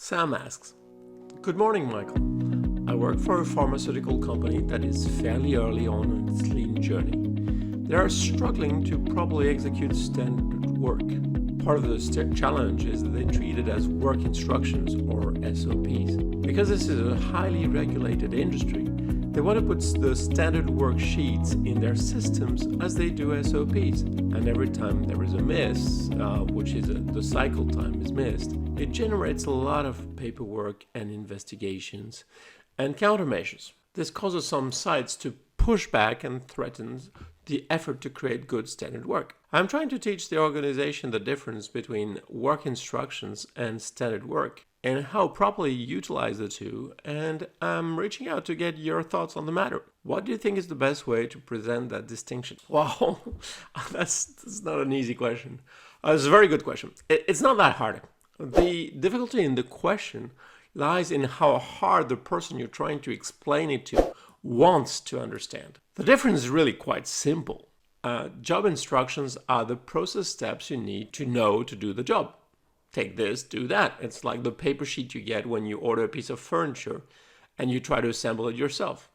Sam asks, "Good morning, Michael. I work for a pharmaceutical company that is fairly early on in its lean journey. They are struggling to properly execute standard work. Part of the challenge is that they treat it as work instructions or SOPs. Because this is a highly regulated industry, they want to put the standard worksheets in their systems as they do SOPs. And every time there is a miss, the cycle time is missed, it generates a lot of paperwork and investigations and countermeasures. This causes some sites to push back and threatens the effort to create good standard work. I'm trying to teach the organization the difference between work instructions and standard work and how properly utilize the two, and I'm reaching out to get your thoughts on the matter. What do you think is the best way to present that distinction?" Wow, that's not an easy question. It's a very good question. It's not that hard. The difficulty in the question lies in how hard the person you're trying to explain it to wants to understand. The difference is really quite simple. Job instructions are the process steps you need to know to do the job. Take this, do that. It's like the paper sheet you get when you order a piece of furniture and you try to assemble it yourself.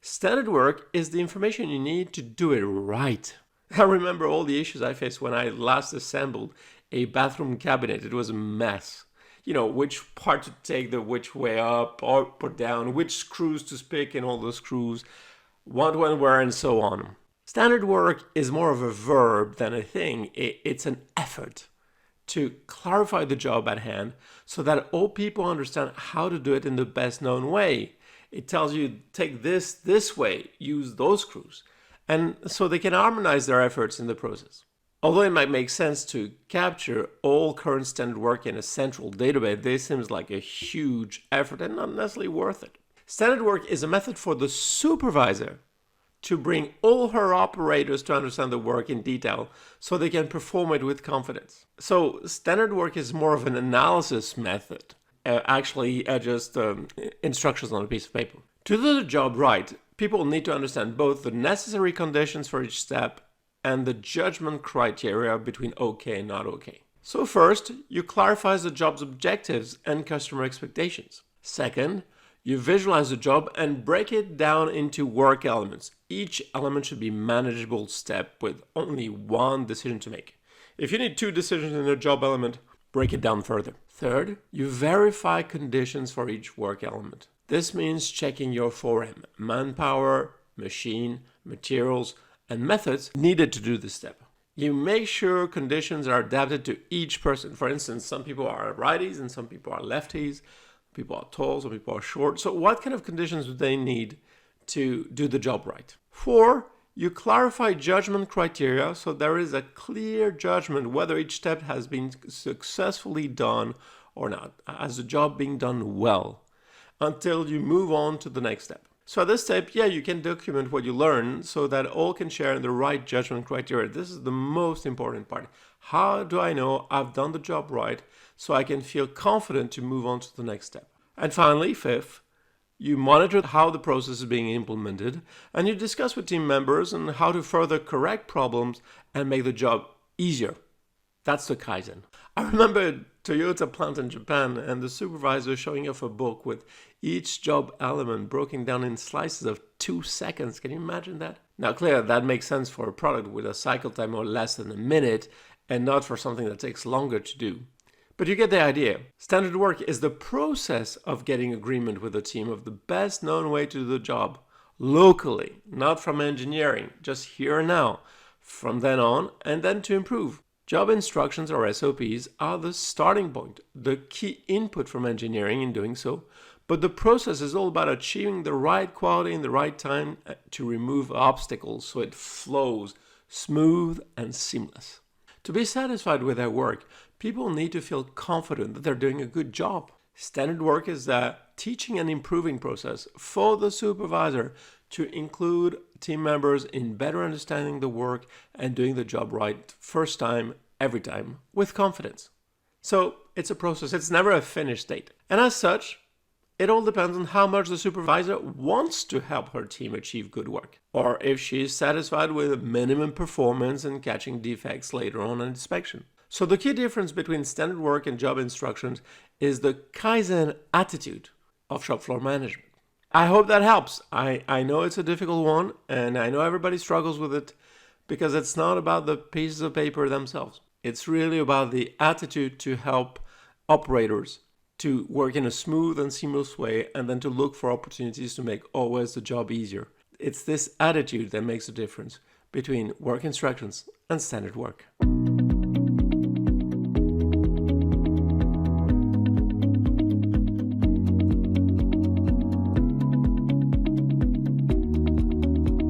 Standard work is the information you need to do it right. I remember all the issues I faced when I last assembled a bathroom cabinet. It was a mess. Which part to take the which way up or put down, which screws to pick in all the screws, what went where, and so on. Standard work is more of a verb than a thing. It's an effort to clarify the job at hand so that all people understand how to do it in the best known way. It tells you, take this way, use those screws, and so they can harmonize their efforts in the process. Although it might make sense to capture all current standard work in a central database, this seems like a huge effort and not necessarily worth it. Standard work is a method for the supervisor to bring all her operators to understand the work in detail so they can perform it with confidence. So standard work is more of an analysis method, just instructions on a piece of paper. To do the job right, people need to understand both the necessary conditions for each step and the judgment criteria between okay and not okay. So first, you clarify the job's objectives and customer expectations. Second, you visualize the job and break it down into work elements. Each element should be a manageable step with only one decision to make. If you need 2 decisions in a job element, break it down further. Third, you verify conditions for each work element. This means checking your 4M: manpower, machine, materials, and methods needed to do this step. You make sure conditions are adapted to each person. For instance, some people are righties and some people are lefties. People are tall, some people are short. So what kind of conditions do they need to do the job right? 4, you clarify judgment criteria so there is a clear judgment whether each step has been successfully done or not. Has the job being done well until you move on to the next step. So at this step, you can document what you learn so that all can share in the right judgment criteria. This is the most important part. How do I know I've done the job right so I can feel confident to move on to the next step? And finally, 5th, you monitor how the process is being implemented and you discuss with team members on how to further correct problems and make the job easier. That's the Kaizen. I remember a Toyota plant in Japan and the supervisor showing off a book with each job element broken down in slices of 2 seconds. Can you imagine that? Now, clearly, that makes sense for a product with a cycle time of less than a minute and not for something that takes longer to do. But you get the idea. Standard work is the process of getting agreement with a team of the best known way to do the job locally, not from engineering, just here and now, from then on, and then to improve. Job instructions or SOPs are the starting point, the key input from engineering in doing so, but the process is all about achieving the right quality in the right time to remove obstacles so it flows smooth and seamless. To be satisfied with their work, people need to feel confident that they're doing a good job. Standard work is a teaching and improving process for the supervisor to include team members in better understanding the work and doing the job right first time, every time, with confidence. So it's a process. It's never a finished state. And as such, it all depends on how much the supervisor wants to help her team achieve good work, or if she is satisfied with minimum performance and catching defects later on in inspection. So the key difference between standard work and job instructions is the Kaizen attitude of shop floor management. I hope that helps. I know it's a difficult one, and I know everybody struggles with it because it's not about the pieces of paper themselves. It's really about the attitude to help operators to work in a smooth and seamless way, and then to look for opportunities to make always the job easier. It's this attitude that makes a difference between work instructions and standard work.